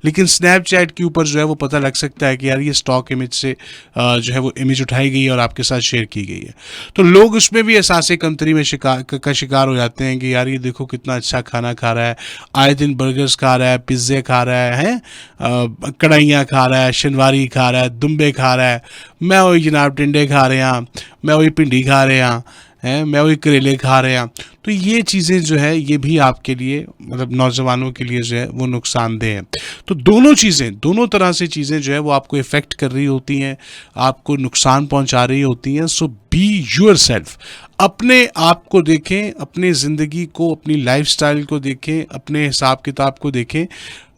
लेकिन स्नैपचैट के ऊपर जो है वो पता लग सकता है कि यार ये स्टॉक इमेज से जो है वो इमेज उठाई गई है और आपके साथ शेयर की गई है। तो लोग उसमें भी एहसास कमतरी में का शिकार हो जाते हैं कि यार ये देखो कितना अच्छा खाना खा रहा है, आए दिन बर्गर्स खा रहा है, पिज्ज़े खा रहा है, कढ़ाइयाँ खा रहा है, शनवारी खा रहा है, दुम्बे खा रहा है, मैं वही जनाब टिंडे खा रहे हैं, मैं वही भिंडी खा रहे हैं, मैं वही करेले खा रहे हैं। तो ये चीज़ें जो है ये भी आपके लिए मतलब नौजवानों के लिए जो है वो नुकसानदेह है। तो दोनों चीज़ें, दोनों तरह से चीज़ें जो है वो आपको इफ़ेक्ट कर रही होती हैं, आपको नुकसान पहुंचा रही होती हैं। सो बी योर सेल्फ, अपने आप को देखें, अपनी ज़िंदगी को, अपनी लाइफस्टाइल को देखें, अपने हिसाब किताब को देखें।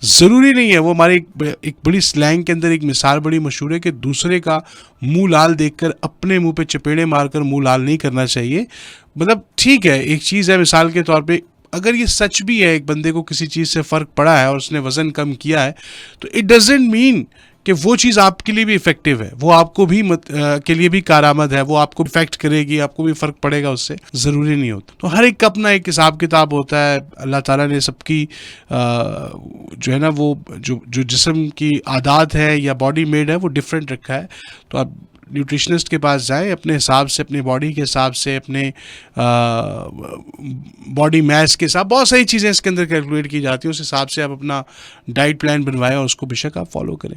ज़रूरी नहीं है, वो हमारे एक बड़ी स्लैंग के अंदर एक मिसाल बड़ी मशहूर है कि दूसरे का मुंह लाल देखकर अपने मुंह पे चपेड़े मारकर मुंह लाल नहीं करना चाहिए। मतलब ठीक है, एक चीज़ है मिसाल के तौर पे, अगर ये सच भी है एक बंदे को किसी चीज़ से फ़र्क पड़ा है और उसने वज़न कम किया है, तो इट डजेंट मीन कि वो चीज़ आपके लिए भी इफ़ेक्टिव है, वो आपको भी के लिए भी कारआमद है, वो आपको इफ़ेक्ट करेगी, आपको भी फ़र्क पड़ेगा उससे, ज़रूरी नहीं होता। तो हर एक का अपना एक हिसाब किताब होता है। अल्लाह ताला ने सबकी जो है ना वो जो जो जिस्म की आदात है या बॉडी मेड है वो डिफरेंट रखा है। तो आप न्यूट्रिशनिस्ट के पास जाएं, अपने हिसाब से, अपने बॉडी के हिसाब से, अपने बॉडी मैस के साथ बहुत सारी चीज़ें इसके अंदर कैलकुलेट की जाती हैं, उस हिसाब से आप अपना डाइट प्लान बनवाएं और उसको बेशक आप फॉलो करें।